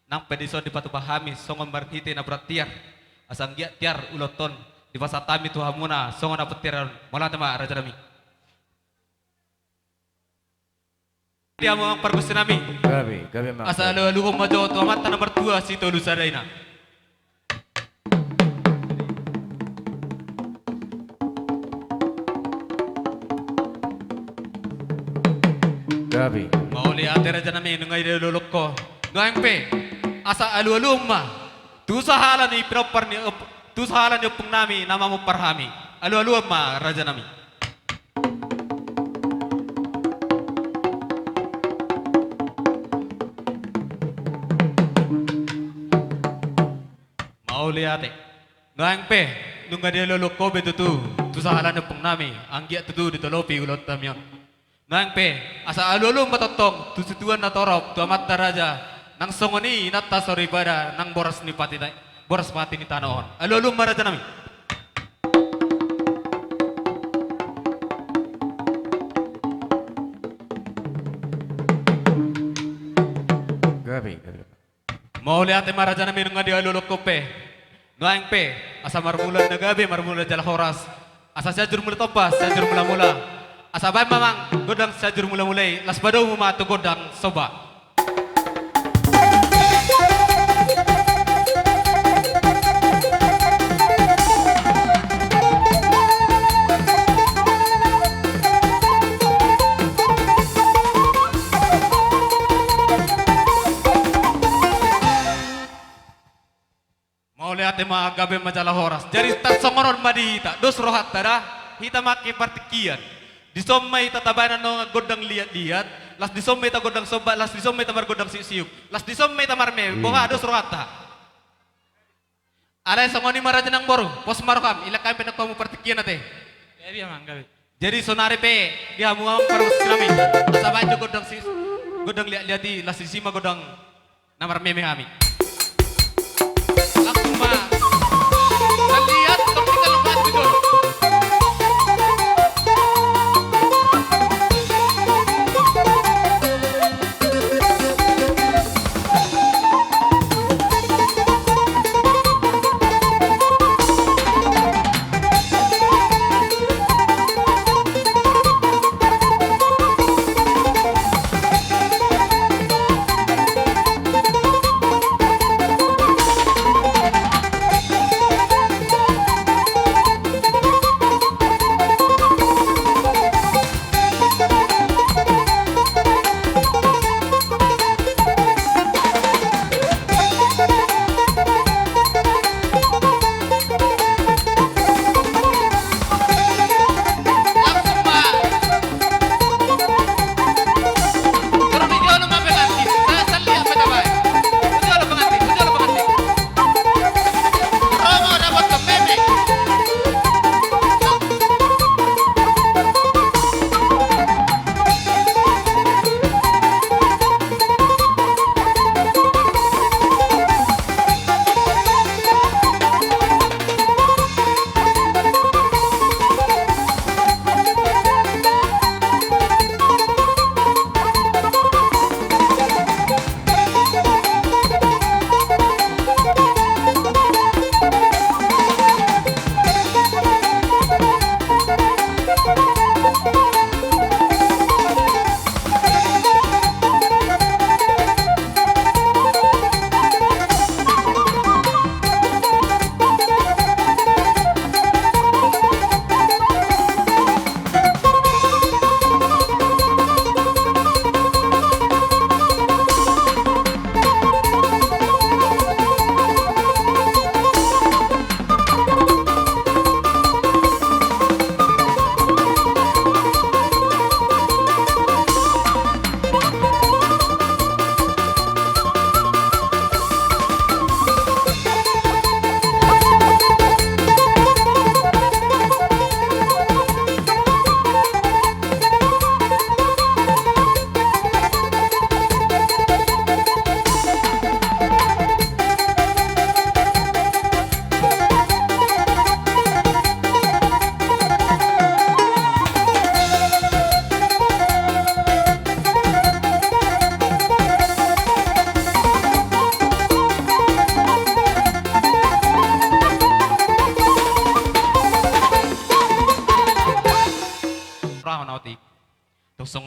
nang pediso di patu pahami songon marhiti na beratiar asang giat tiar uloton di pasatami tuhamuna songon na petiran mola tema raja nami dia mo pergusti nami Gabi mak. asa lu majo tu amat nomor 2 si tolu sadaina Gabi. mau lihat raja nami nungai de lolokko ngaing pe asa alu umma tu sahala ni proper ni tu sahala ni upung nami nama mo parhami alu umma raja nami mau lihat ngaing pe nungai de lolokko betutu tu sahala ni upung nami anggia tutu ditolopi ulot tamyon ngaing pe asa alu matotong tu situan na torop tu amat raja nang songoni natta sorry pada nang boras ni pati boras pati ni tanoon alu maraja nami Gabi. mau lihat maraja nami nunga di alu kope ngaing pe asa marmula nagabe marmula jala horas asa sajur mula topas sajur mula mula asa bay mamang godang sajur mula mulai las badaw mo mato godang soba mau lihat ma gabe majala horas jadi tak songoron madita dos rohat tada hita make partikian disommay tatabanan no godang liat-liat las disommay ta godang soba las disommay tamar godang sisiuk las disommay tamar me boha dos rohat ta alay songoni maraja nang boru pos marokam ila kay penako mo partikian ate jadi sonare pe dia mo ang parus kami sabay godang godang liat-liati las sisima godang namar meme kami langsung ma lihat vertikal lepas gitu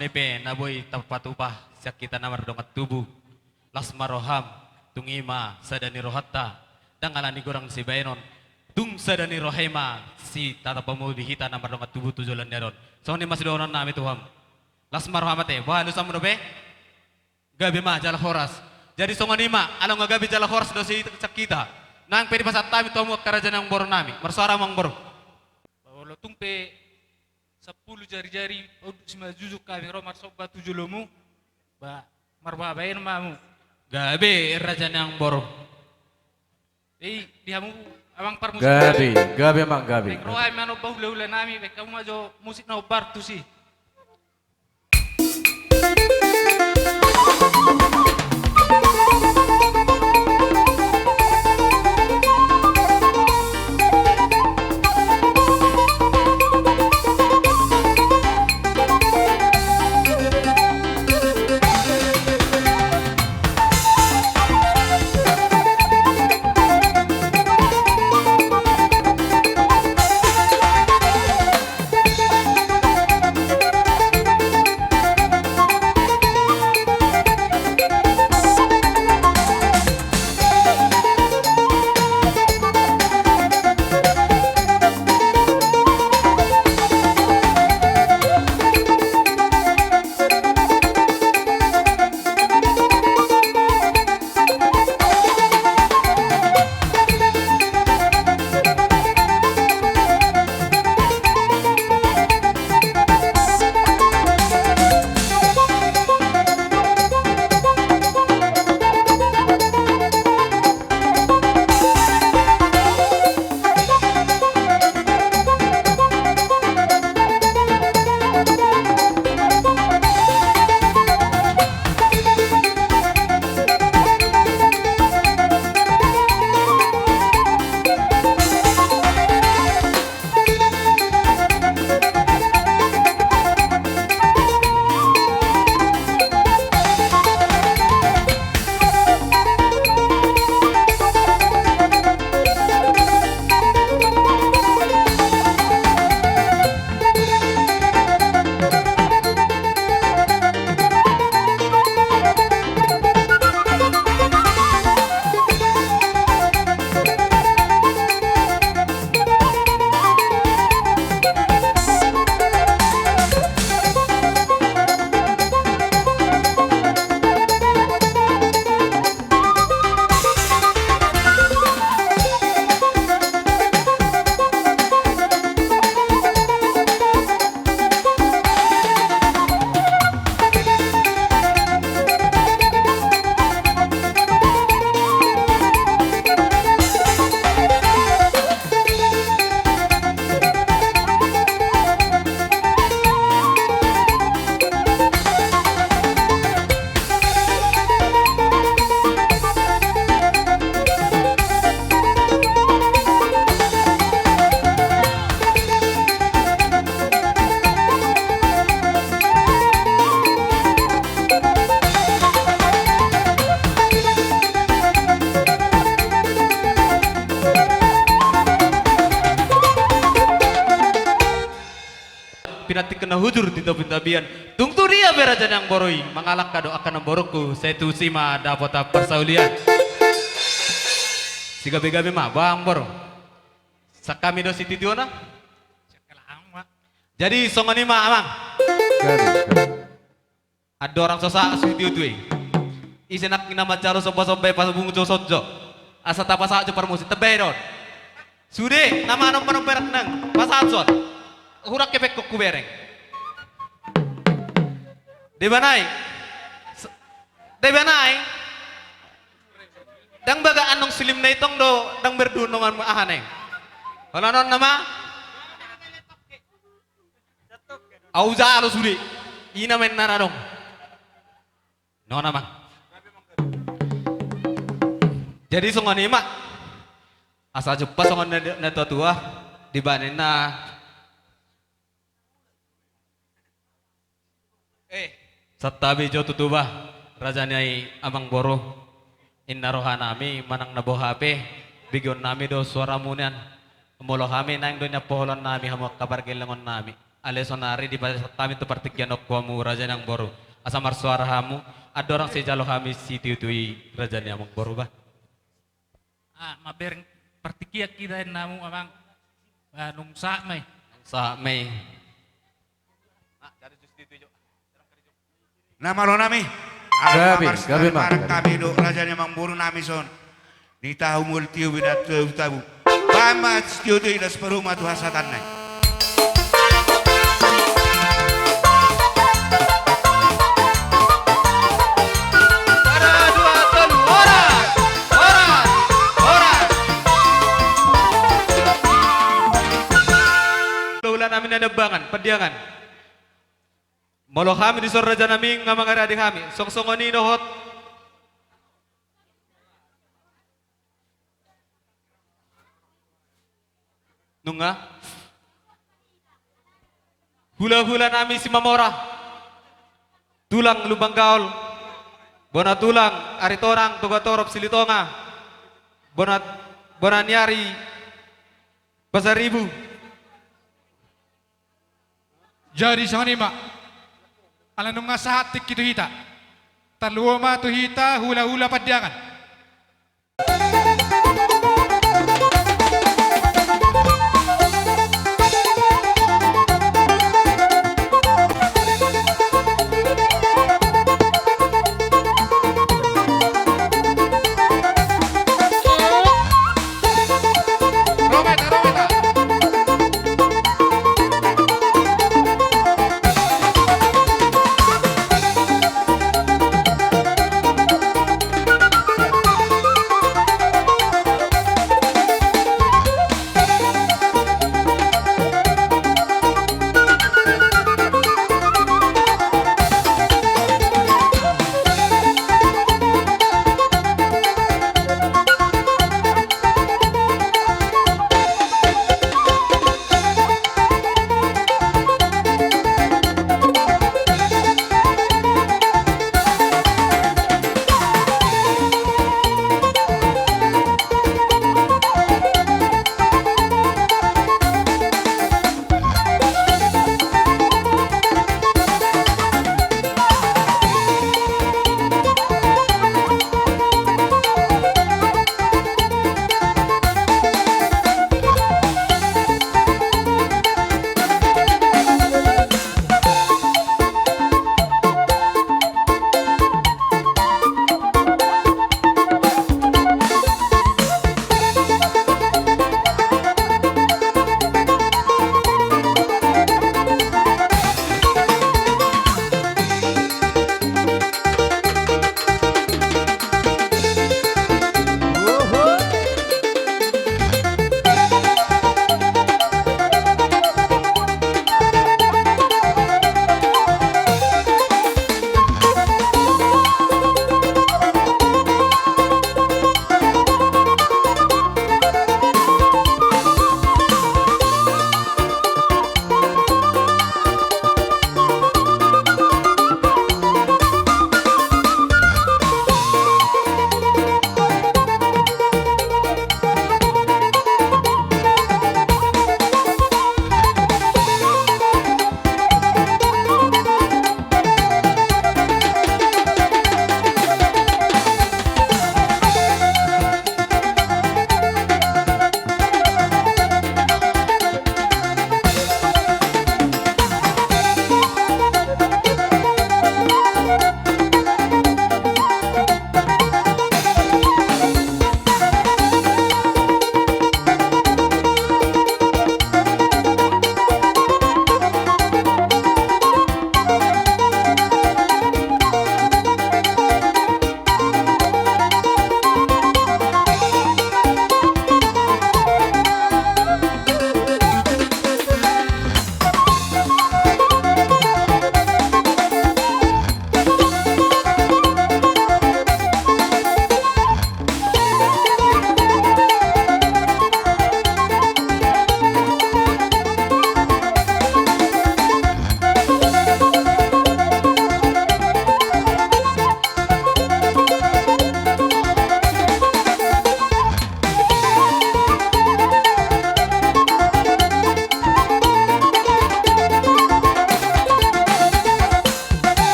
Songanipe naboy tapatupah siya kita namar dongat tubuh. Lasmaroham tungima sadani rohatta dangalan ni gorang si Bayron tung sadani rohema si tata pamudihita namar dongat tubuh tujulan neron. Songani masih donon nami Tuhan. Lasmarohamate walu samrobe gabi mah jala horas. Jadi songani mah alang gabi jala horas dosi kita. Nang pedi pasat tami tomu kerajaan yang boro nami. Mersuara mang boro. Bahwa tumpe 10 jari-jari sima jujuk kami romar sobat 7 lomu. Ba marbabayin mamu. Gabi kerajaan yang boro. Dihamu abang parmusik. Gabi mang gabi. Roai mano bahula nami kamu ajo musik na bar tu si. Pinatik kena hujur di tabian. Tungtu dia berajan yang boroi. Mengalak kado akan memborokku. Saya tu sima dapat persaulian. Si gabi-gabi mah bang boro. Sakami do siti tiona. Jadi songoni mah amang. Gabi. Ada orang sosa siti tu. Isenak nama caro sopa-sopa pas bungu sojo. Asa tapa sa jo permusi tebedon. Sude nama anom perak nang pasat. Hurak kepek kok kubereng. Di banai. Di banai. Dang baga anong silim na itong do dang berdunongan mo ahaneng. Wala non nama? Auza alo suri. Ina men naradong. No nama. Jadi songon ima. Asa jepas songon na tua di banen na Satabi jo tutubah rajanyai amang boro inna rohanami manang nabohape bigyon nami do suara munian mulo kami nang do nya poholon nami hamu kabar gelangon nami ale sonari di pada tami tu partikian okwamu raja yang boru. Asa marsuara hamu ada orang sejalo kami si tiutui raja yang boru bah. Mabereng partikia kita namu amang nung sa may. Sa may. Nama lo nami. Gabi, gabi, Mang, Parang gabi. kami do raja ni mang buru nami son. Ni tahu multiu bidat tabu. Pamat stiu tu idas perumah tu hasatan nai. Ada dua telu orang. Ulan namin na nabangan, padiangan. Molo kami di sor raja namin nga mga radi kami. Songsongoni nohot. Nunga. Hula-hula namin si Mamora. Tulang lubang gaol. Bona tulang aritorang tugatorop silitonga. Bonanyari Pasaribu. Jadi sa kanima, alam nga sa hatik kito hita, taluwa tu hita hula-hula padyangan. Rometa, Rometa.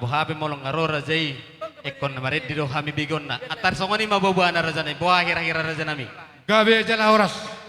buhabe mo lang ngaro rajay. Ekon na marit dito kami bigon na. Atar songo ni mabubuan na raja na. Buha hira-hira raja nami. Gabi aja lah oras.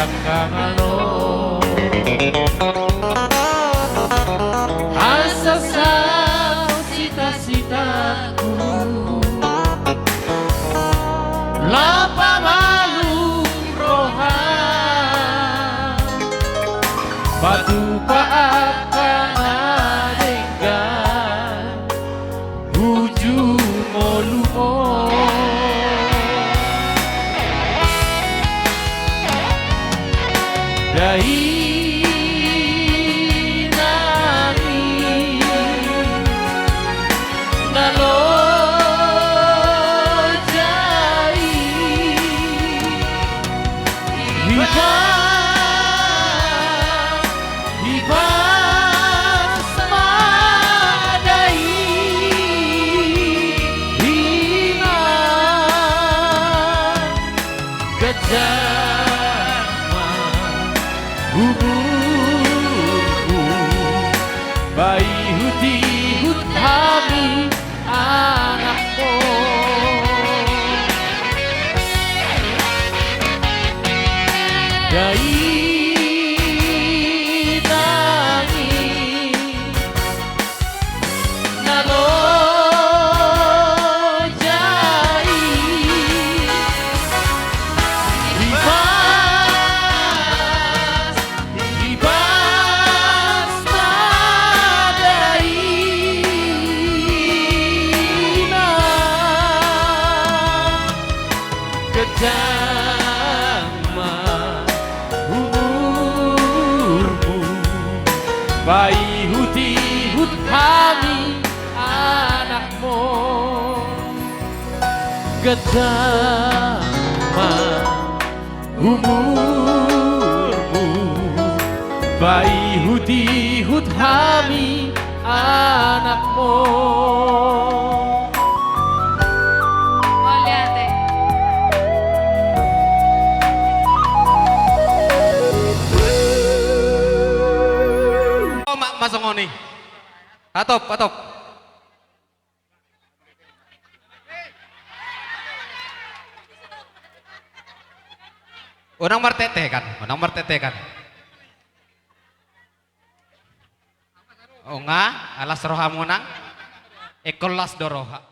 yakangano asa sa cita-citaku lapa malu rohan batu pa akan adenggan buju molumo dai nami nalo jai hibas madai ingat kejama umurku bayi hut kami anakmu dai tangi nalo jai ibas madai na kejama umurmu bayi hut kami anakmu kejama umurmu bayi hut kami anakmu. Oleh ate. Oh, masongoni. Atop, atop. Unang martete kan, unang martete kan. O nga, alas roha mo nang, ikolas doroha.